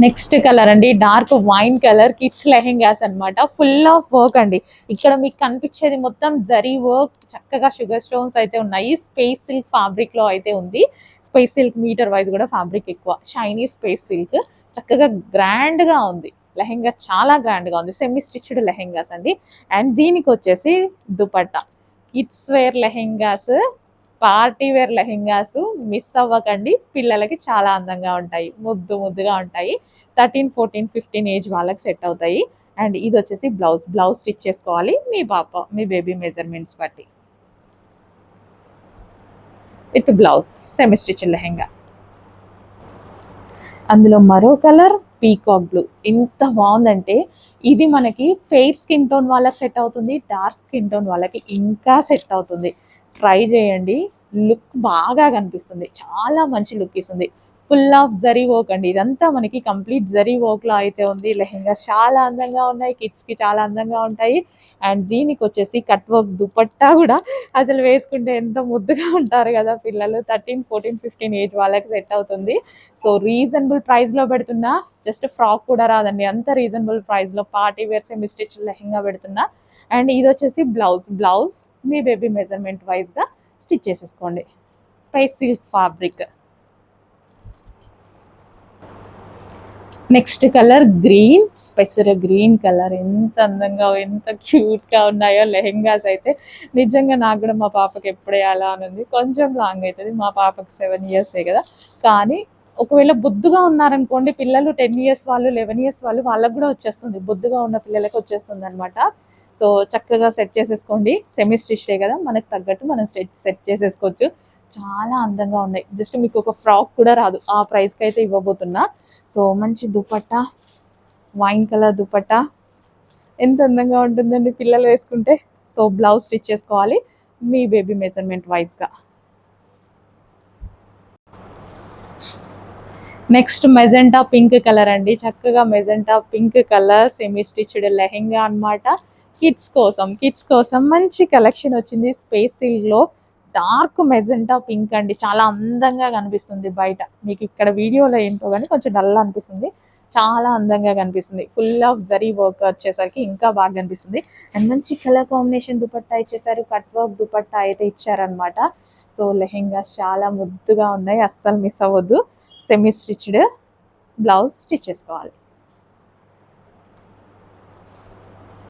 Next colour అండి dark wine colour kids lehengas అన్నమాట. Full of work అండి. ఇక్కడ మీకు కనిపించేది మొత్తం జరీ వర్క్, చక్కగా షుగర్ స్టోన్స్ అయితే ఉన్నాయి. స్పేస్ సిల్క్ ఫ్యాబ్రిక్ లో అయితే ఉంది. స్పేస్ సిల్క్ మీటర్ వైజ్ కూడా ఫ్యాబ్రిక్ ఎక్కువ, షైనీ స్పేస్ సిల్క్. చక్కగా గ్రాండ్ గా ఉంది లెహెంగా, చాలా గ్రాండ్ గా ఉంది. సెమీ స్టిచ్డ్ లెహెంగాస్ అండి. అండ్ దీనికి వచ్చేసి dupatta. Kids wear lehengas, party wear lehengas miss అవ్వకండి. పిల్లలకి చాలా అందంగా ఉంటాయి, ముద్దు ముద్దుగా ఉంటాయి. 13, 14, 15 ఏజ్ వాళ్ళకి సెట్ అవుతాయి. అండ్ ఇది వచ్చేసి బ్లౌజ్. బ్లౌజ్ స్టిచ్ చేసుకోవాలి మీ బేబీ మెజర్మెంట్స్ బట్టి. With blouse semi stitch lehenga. అందులో మరో కలర్ పీకాక్ బ్లూ. ఎంత బాగుందంటే ఇది మనకి ఫెయిర్ స్కిన్ టోన్ వాళ్ళకి సెట్ అవుతుంది, డార్క్ స్కిన్ టోన్ వాళ్ళకి ఇంకా సెట్ అవుతుంది. ట్రై చేయండి, లుక్ బాగా కనిపిస్తుంది, చాలా మంచి లుక్ ఇస్తుంది. ఫుల్ ఆఫ్ జరీ వర్క్ అండి. ఇదంతా మనకి కంప్లీట్ జరీ వర్క్ లో అయితే ఉంది. లెహెంగా చాలా అందంగా ఉన్నాయి, కిడ్స్ కి చాలా అందంగా ఉంటాయి. అండ్ దీనికి వచ్చేసి కట్ వర్క్ దుపట్టా కూడా అసలు వేసుకుంటే ఎంత ముద్దుగా ఉంటారు కదా పిల్లలు. 13, 14, 15 ఏజ్ వాళ్ళకి సెట్ అవుతుంది. సో రీజనబుల్ ప్రైస్ లో పెడుతున్నా. జస్ట్ ఫ్రాక్ కూడా రాదండి, అంత రీజనబుల్ ప్రైస్ లో party wear semi stitch lehenga పెడుతున్నా. అండ్ ఇది వచ్చేసి బ్లౌజ్. బ్లౌజ్ మీ బేబీ మెజర్మెంట్ వైజ్ గా స్టిచ్ చేసేసుకోండి. Spice silk fabric. Next colour green, పెసర గ్రీన్ కలర్. ఎంత అందంగా ఎంత క్యూట్ గా ఉన్నాయో లెహెంగాస్ అయితే. నిజంగా నాకు కూడా మా పాపకి ఎప్పుడు వేయాలా అని ఉంది. కొంచెం లాంగ్ అవుతుంది, మా పాపకి 7 years కదా. కానీ ఒకవేళ బొద్దుగా ఉన్నారనుకోండి పిల్లలు, 10 years వాళ్ళు, 11 years వాళ్ళు, వాళ్ళకు కూడా వచ్చేస్తుంది. బొద్దుగా ఉన్న పిల్లలకి వచ్చేస్తుంది అనమాట. సో చక్కగా సెట్ చేసేసుకోండి. సెమీ స్టిచ్డే కదా, మనకు తగ్గట్టు మనం సెట్ చేసేసుకోవచ్చు. చాలా అందంగా ఉన్నాయి. జస్ట్ మీకు ఒక ఫ్రాక్ కూడా రాదు ఆ ప్రైస్కి అయితే ఇవ్వబోతున్నా. సో మంచి దుపట్టా, వైన్ కలర్ దుపట్టా. ఎంత అందంగా ఉంటుందండి పిల్లలు వేసుకుంటే. సో బ్లౌజ్ స్టిచ్ చేసుకోవాలి మీ బేబీ మెజర్మెంట్ వైజ్గా. నెక్స్ట్ మెజెంటా పింక్ కలర్ అండి. చక్కగా magenta pink colour semi stitched lehenga అనమాట. కిడ్స్ కోసం మంచి కలెక్షన్ వచ్చింది. స్పేస్ సిల్క్ లో డార్క్ మెజెంటా పింక్ అండి. చాలా అందంగా కనిపిస్తుంది బయట. మీకు ఇక్కడ వీడియోలో ఏంటో కానీ కొంచెం డల్ అనిపిస్తుంది, చాలా అందంగా కనిపిస్తుంది. ఫుల్ ఆఫ్ జరీ వర్క్ వచ్చేసరికి ఇంకా బాగా కనిపిస్తుంది. అండ్ మంచి కలర్ కాంబినేషన్ దుపట్టా ఇచ్చేసారు, కట్ వర్క్ దుపట్టా అయితే ఇచ్చారనమాట. సో లెహెంగాస్ చాలా ముద్దుగా ఉన్నాయి, అస్సలు మిస్ అవ్వద్దు. సెమీ స్టిచ్డ్ బ్లౌజ్ స్టిచ్ చేసుకోవాలి.